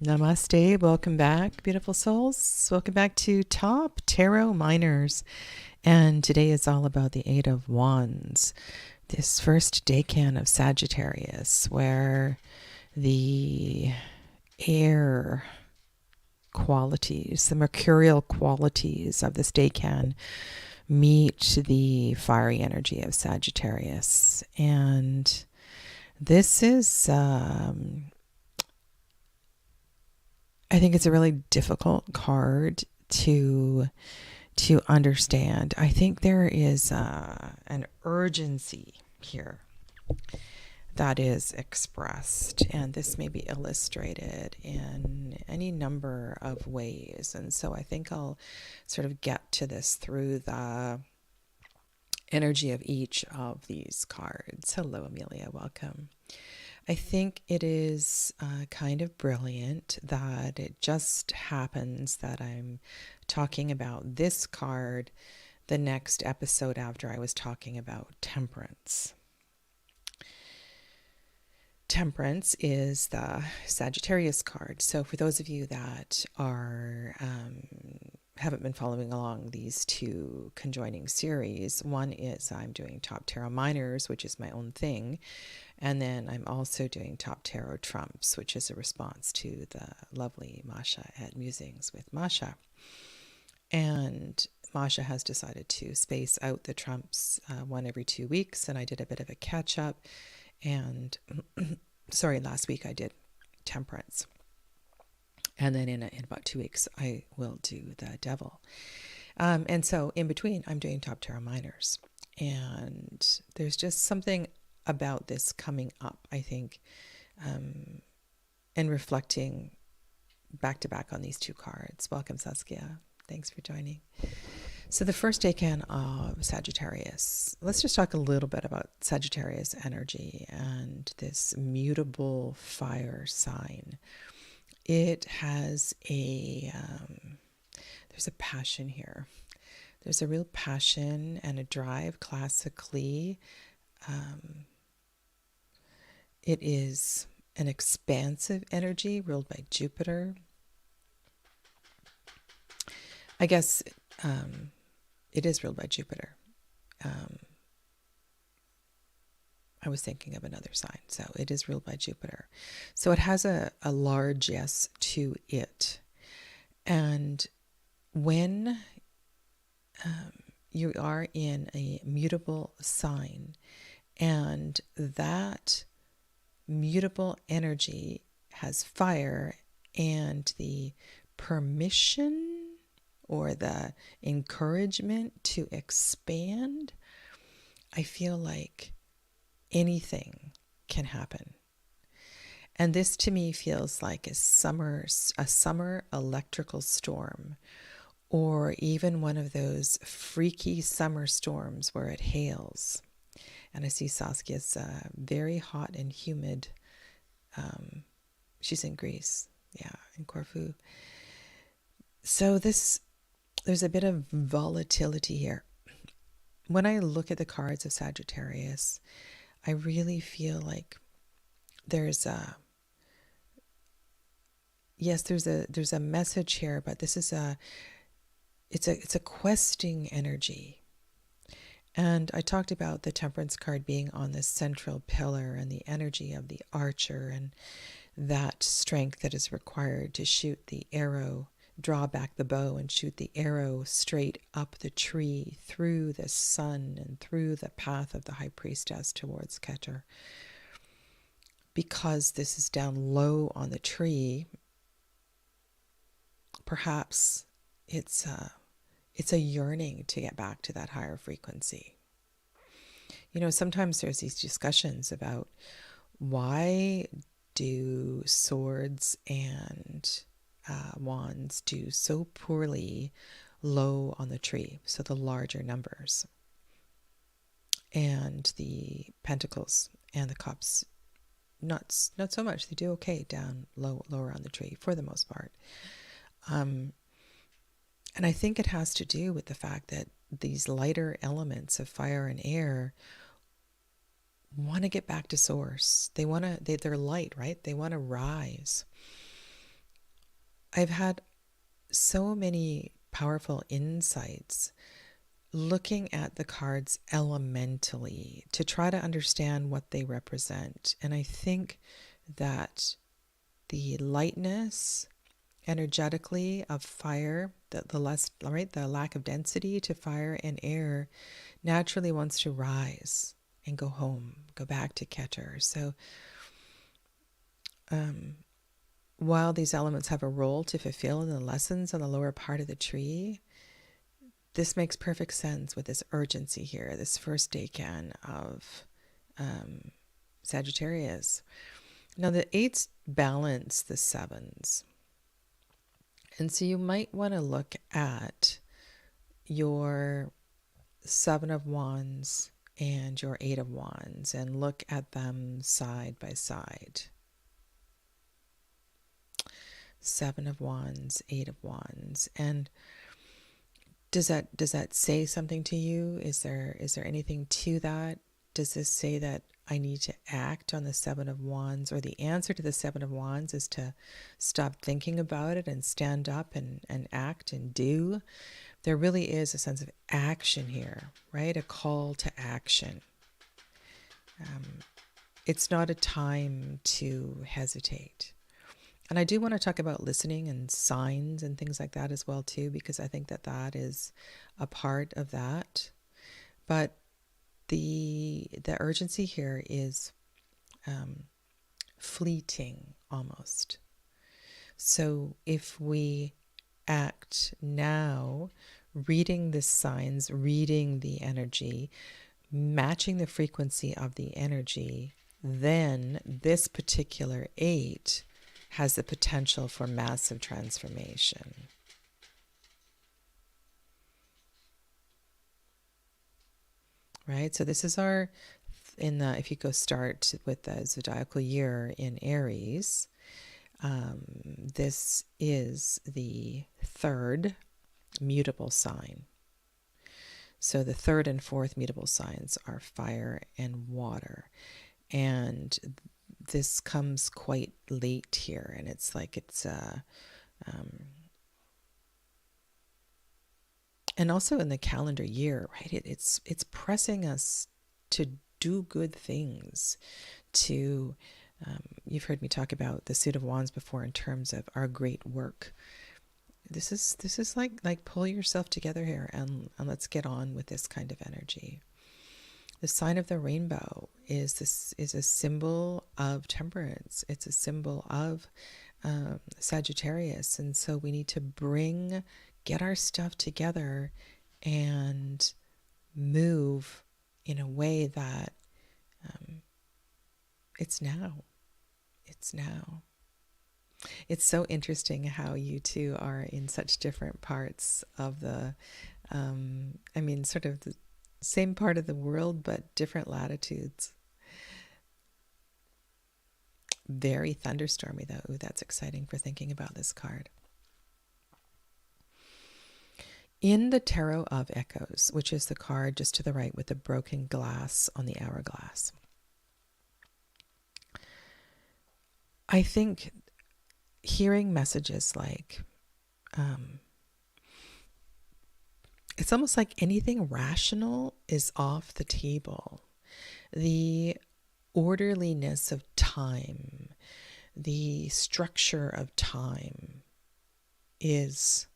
Namaste. Welcome back, beautiful souls. Welcome back to Top Tarot Minors. And today is all about the Eight of Wands. This first decan of Sagittarius, where the air qualities, the mercurial qualities of this decan meet the fiery energy of Sagittarius. And this is I think it's a really difficult card to understand. I think there is an urgency here that is expressed, and this may be illustrated in any number of ways. And so I think I'll sort of get to this through the energy of each of these cards. Hello, Amelia. Welcome. I think it is kind of brilliant that it just happens that I'm talking about this card the next episode after I was talking about temperance. Temperance is the Sagittarius card. So for those of you that are haven't been following along these two conjoining series, one is I'm doing Top Tarot Minors, which is my own thing. And then I'm also doing Top Tarot Trumps, which is a response to the lovely Masha at Musings with Masha. And Masha has decided to space out the Trumps one every 2 weeks, and I did a bit of a catch up. And sorry, last week I did Temperance. And then in about 2 weeks, I will do the Devil. And so in between, I'm doing Top Tarot Minors. And there's just something about this coming up, I think, and reflecting back to back on these two cards. Welcome, Saskia. Thanks for joining. So the first decan of Sagittarius, let's just talk a little bit about Sagittarius energy and this mutable fire sign. It has there's a passion here. There's a real passion and a drive classically. It is an expansive energy ruled by Jupiter. I guess it is ruled by Jupiter. I was thinking of another sign, so it is ruled by Jupiter. So it has a large yes to it. And when you are in a mutable sign, and that mutable energy has fire and the permission or the encouragement to expand, I feel like anything can happen. And this to me feels like a summer electrical storm, or even one of those freaky summer storms where it hails. And I see Saskia's very hot and humid. She's in Greece, in Corfu. So there's a bit of volatility here. When I look at the cards of Sagittarius, I really feel like there's a message here, but this is it's a questing energy. And I talked about the Temperance card being on the central pillar and the energy of the archer and that strength that is required to shoot the arrow, draw back the bow and shoot the arrow straight up the tree, through the sun and through the path of the high priestess towards Keter. Because this is down low on the tree, perhaps it's a yearning to get back to that higher frequency. You know, sometimes there's these discussions about why do swords and wands do so poorly low on the tree, so the larger numbers, and the pentacles and the cups not so much. They do okay down lower on the tree for the most part. And I think it has to do with the fact that these lighter elements of fire and air want to get back to source. They're light, right? They want to rise. I've had so many powerful insights looking at the cards elementally to try to understand what they represent. And I think that the lightness energetically of fire, the less, right, the lack of density to fire and air naturally wants to rise and go home, go back to Keter. So while these elements have a role to fulfill in the lessons on the lower part of the tree, this makes perfect sense with this urgency here, this first decan of Sagittarius. Now the eights balance the sevens. And so you might want to look at your Seven of Wands and your Eight of Wands and look at them side by side. Seven of Wands, Eight of Wands. And does that say something to you? Is there anything to that? Does this say that I need to act on the Seven of Wands, or the answer to the Seven of Wands is to stop thinking about it and stand up and act and do? There really is a sense of action here, right? A call to action. It's not a time to hesitate. And I do want to talk about listening and signs and things like that as well too, because I think that that is a part of that. But the urgency here is fleeting almost. So if we act now, reading the signs, reading the energy, matching the frequency of the energy, then this particular eight has the potential for massive transformation. Right? So this is our, if you go start with the zodiacal year in Aries, this is the third mutable sign. So the third and fourth mutable signs are fire and water. And this comes quite late here, and it's like and also in the calendar year, right? It's pressing us to do good things, to you've heard me talk about the Suit of Wands before in terms of our great work. This is like pull yourself together here and let's get on with this kind of energy. The sign of the rainbow is a symbol of temperance. It's a symbol of Sagittarius, and so we need to get our stuff together and move in a way that it's now. It's now. It's so interesting how you two are in such different parts of the, sort of the same part of the world, but different latitudes. Very thunderstormy, though. Ooh, that's exciting for thinking about this card. In the Tarot of Echoes, which is the card just to the right with the broken glass on the hourglass, I think hearing messages like, it's almost like anything rational is off the table. The orderliness of time, the structure of time is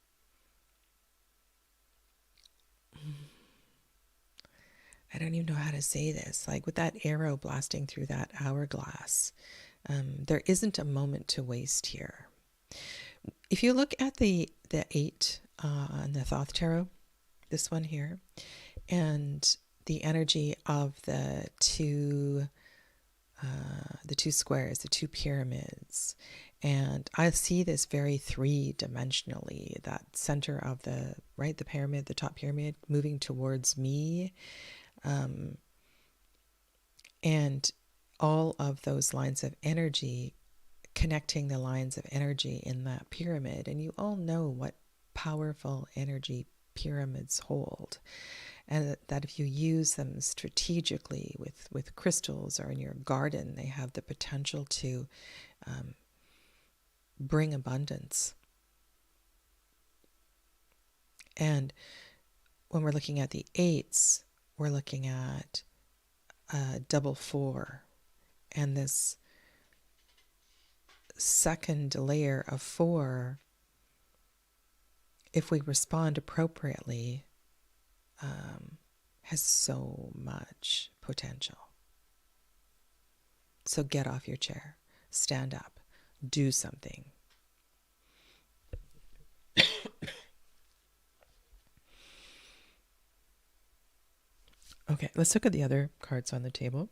I don't even know how to say this. Like with that arrow blasting through that hourglass, there isn't a moment to waste here. If you look at the eight in the Thoth Tarot, this one here, and the energy of the two squares, the two pyramids, and I see this very three-dimensionally, that center of the pyramid, the top pyramid, moving towards me, and all of those lines of energy connecting the lines of energy in that pyramid. And you all know what powerful energy pyramids hold, and that if you use them strategically with crystals or in your garden, they have the potential to bring abundance. And when we're looking at the eights, we're looking at double 4, and this second layer of 4, if we respond appropriately, has so much potential. So get off your chair, stand up, do something. Okay, let's look at the other cards on the table.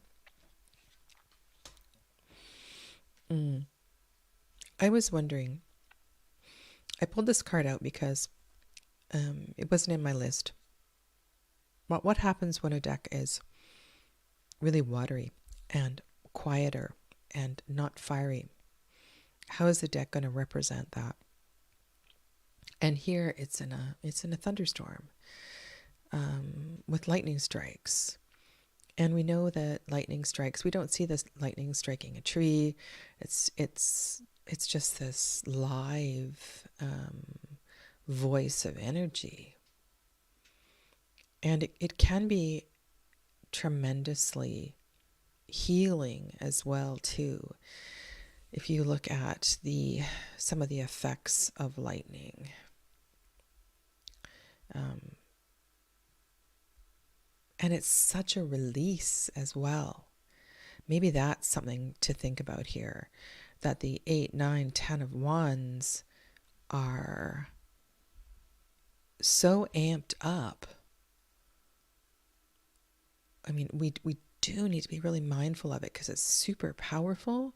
I was wondering, I pulled this card out because it wasn't in my list. What happens when a deck is really watery and quieter and not fiery? How is the deck going to represent that? And here it's in a thunderstorm with lightning strikes. And we know that lightning strikes, we don't see this lightning striking a tree. It's just this live voice of energy. And it can be tremendously healing as well too. If you look at some of the effects of lightning, and it's such a release as well. Maybe that's something to think about here, that the 8, 9, 10 of wands are so amped up. I mean, we do need to be really mindful of it because it's super powerful,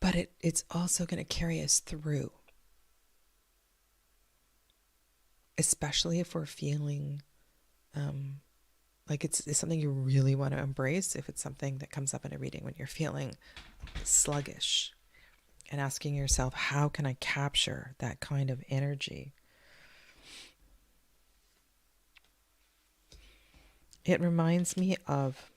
but it's also going to carry us through. Especially if we're feeling like it's something you really want to embrace, if it's something that comes up in a reading when you're feeling sluggish, and asking yourself, how can I capture that kind of energy? It reminds me of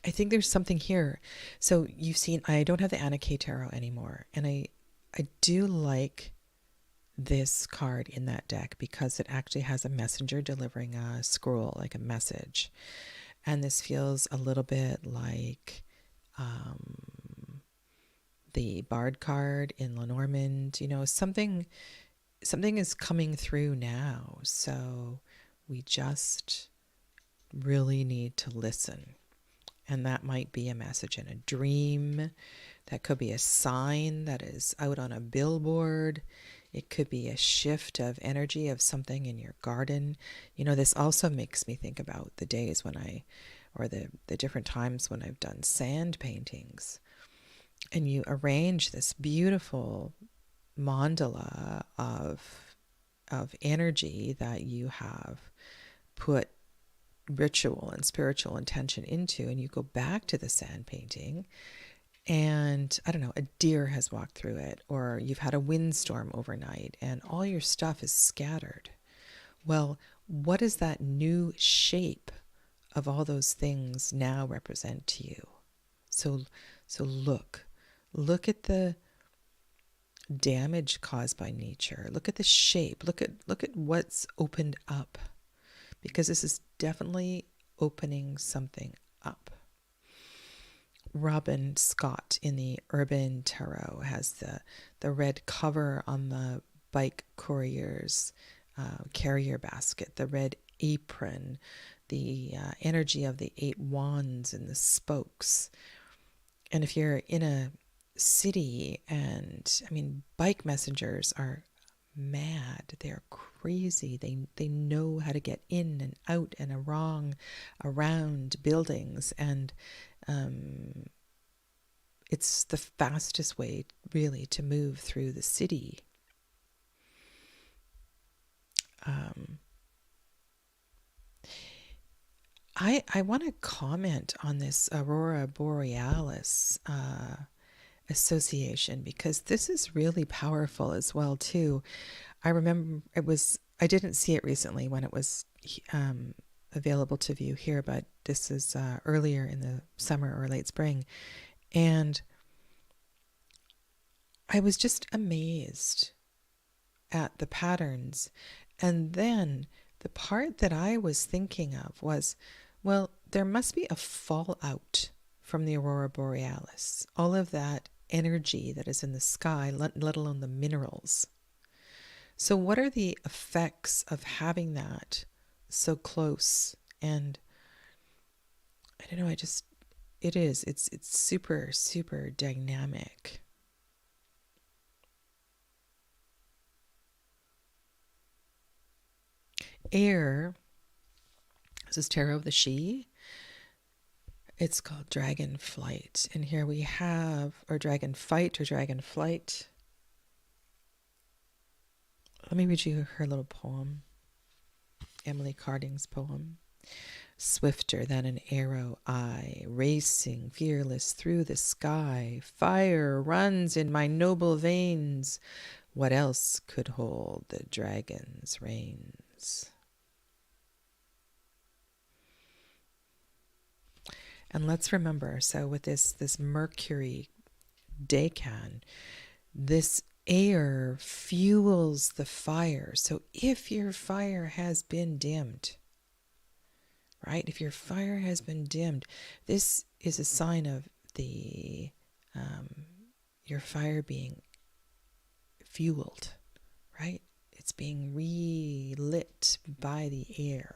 I think there's something here. So you've seen, I don't have the Anna K Tarot anymore, and I do like this card in that deck because it actually has a messenger delivering a scroll, like a message. And this feels a little bit like the Bard card in Lenormand. You know, something is coming through now. So we just really need to listen. And that might be a message in a dream. That could be a sign that is out on a billboard. It could be a shift of energy of something in your garden. You know, this also makes me think about the days when or the different times when I've done sand paintings. And you arrange this beautiful mandala of energy that you have put ritual and spiritual intention into, and you go back to the sand painting, and I don't know, a deer has walked through it, or you've had a windstorm overnight and all your stuff is scattered. Well, what does that new shape of all those things now represent to you? So look at the damage caused by nature. Look at the shape. Look at what's opened up, because this is definitely opening something up. Robin Scott in the Urban Tarot has the red cover on the bike courier's carrier basket, the red apron, the energy of the 8 wands and the spokes. And if you're in a city, and I mean, bike messengers are mad, they're crazy, they know how to get in and out and around buildings, and it's the fastest way really to move through the city. I want to comment on this Aurora Borealis association, because this is really powerful as well too. I remember I didn't see it recently when it was available to view here, but this is earlier in the summer or late spring. And I was just amazed at the patterns. And then the part that I was thinking of was, well, there must be a fallout from the aurora borealis. All of that energy that is in the sky, let alone the minerals. So what are the effects of having that so close? And I don't know, it's super, super dynamic. Air, this is Tarot of the She. It's called Dragon Flight. And here we have, or Dragon Fight or Dragon Flight. Let me read you her little poem, Emily Carding's poem. Swifter than an arrow I, racing fearless through the sky, fire runs in my noble veins. What else could hold the dragon's reins? And let's remember, so with this Mercury decan, this air fuels the fire. So if your fire has been dimmed, right? If your fire has been dimmed, this is a sign of the your fire being fueled, right? It's being relit by the air.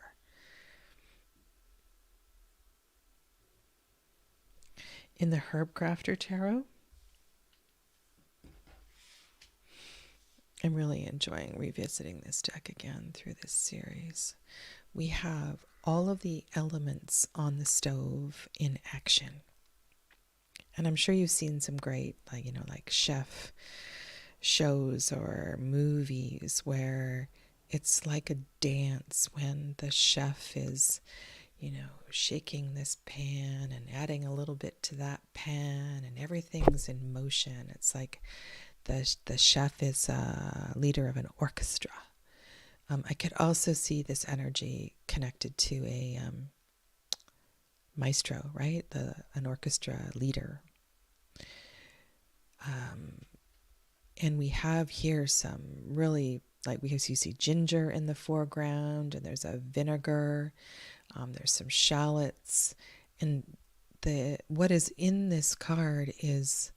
In the Herb Crafter Tarot, I'm really enjoying revisiting this deck again through this series. We have all of the elements on the stove in action. And I'm sure you've seen some great, like chef shows or movies where it's like a dance when the chef is, shaking this pan and adding a little bit to that pan and everything's in motion. It's like the chef is a leader of an orchestra. I could also see this energy connected to a maestro, right? An orchestra leader. And we have here some really, because you see ginger in the foreground, and there's a vinegar, there's some shallots, and what is in this card is,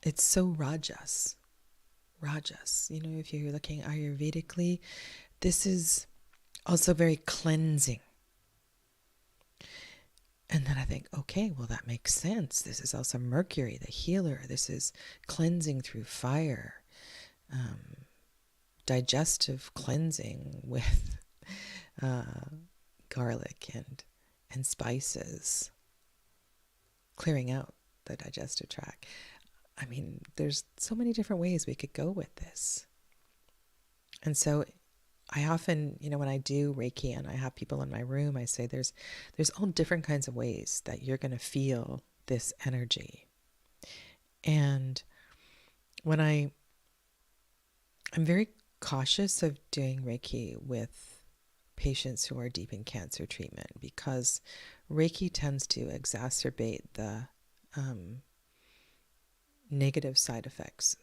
it's so rajas. If you're looking Ayurvedically, this is also very cleansing. And then I think, okay, well, that makes sense. This is also Mercury, the healer. This is cleansing through fire, digestive cleansing with garlic and spices, clearing out the digestive tract. I mean, there's so many different ways we could go with this. And so I often, when I do Reiki and I have people in my room, I say there's all different kinds of ways that you're going to feel this energy. And when I'm very cautious of doing Reiki with patients who are deep in cancer treatment, because Reiki tends to exacerbate the negative side effects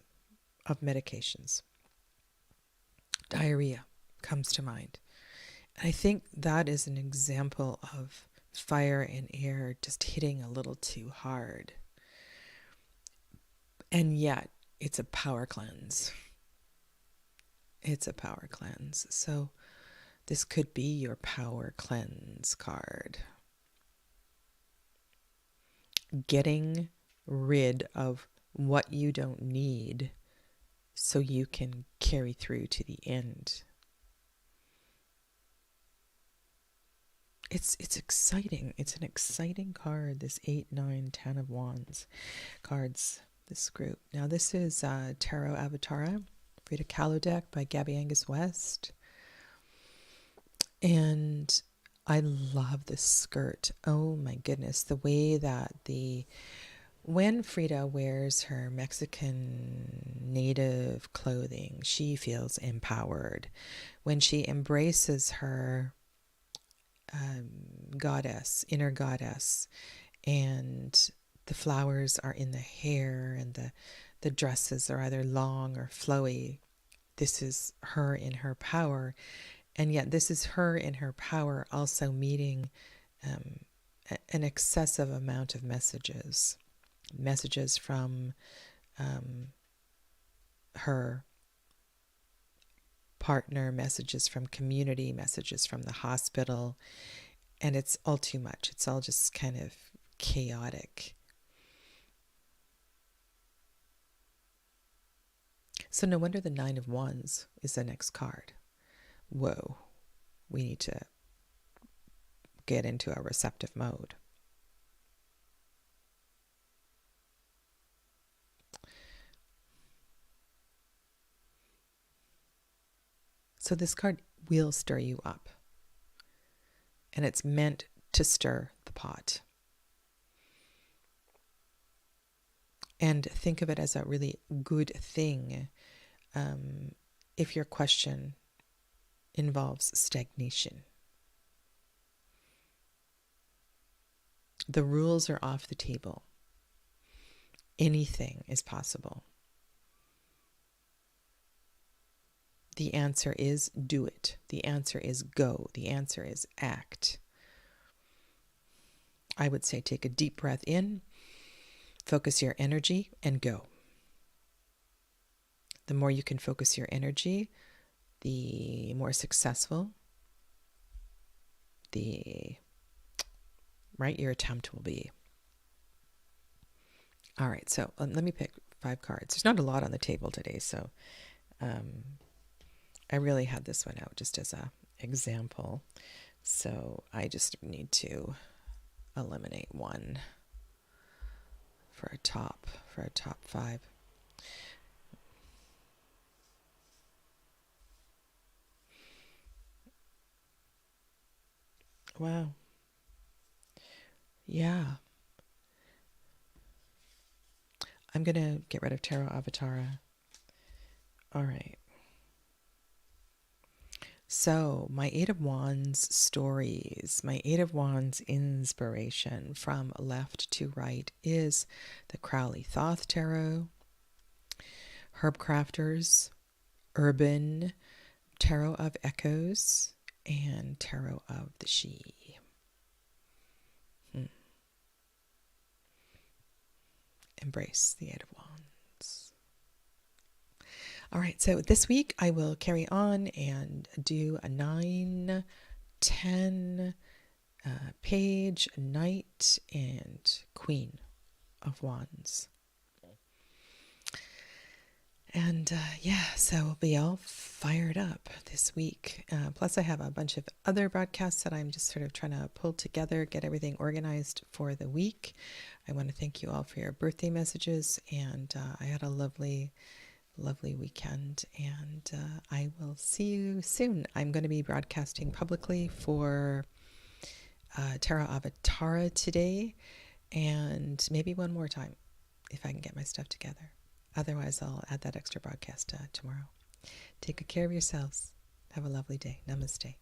of medications. Diarrhea comes to mind. And I think that is an example of fire and air just hitting a little too hard. And yet, it's a power cleanse. It's a power cleanse. So this could be your power cleanse card. Getting rid of what you don't need so you can carry through to the end. It's exciting. It's an exciting card, this 8, 9, 10 of Wands cards, this group. Now this is Tarot Avatara, Frida Kahlo deck by Gabby Angus West. And I love this skirt. Oh my goodness, the way that when Frida wears her Mexican native clothing, she feels empowered. When she embraces her goddess, inner goddess, and The flowers are in the hair, and the dresses are either long or flowy. This is her in her power, and yet this is her in her power also meeting an excessive amount of messages from her partner, messages from community, messages from the hospital, and it's all too much. It's all just kind of chaotic. So no wonder the Nine of Wands is the next card. Whoa, we need to get into a receptive mode. So this card will stir you up, and it's meant to stir the pot. And think of it as a really good thing if your question involves stagnation. The rules are off the table. Anything is possible. The answer is do it. The answer is go. The answer is act. I would say take a deep breath in, focus your energy, and go. The more you can focus your energy, the more successful your attempt will be. All right, so let me pick 5 cards. There's not a lot on the table today, so I really had this one out just as an example. So I just need to eliminate one for a top 5. Wow. Yeah. I'm going to get rid of Tarot Avatara. All right. So, my 8 of Wands stories, my 8 of Wands inspiration from left to right is the Crowley Thoth Tarot, Herb Crafters, Urban, Tarot of Echoes, and Tarot of the She. Embrace the 8 of Wands. All right, so this week I will carry on and do a 9, 10 page Knight and Queen of Wands. And so we'll be all fired up this week. Plus I have a bunch of other broadcasts that I'm just sort of trying to pull together, get everything organized for the week. I want to thank you all for your birthday messages, and I had a lovely weekend, and I will see you soon. I'm going to be broadcasting publicly for Tarot Avatara today, and maybe one more time if I can get my stuff together. Otherwise, I'll add that extra broadcast tomorrow. Take good care of yourselves. Have a lovely day. Namaste.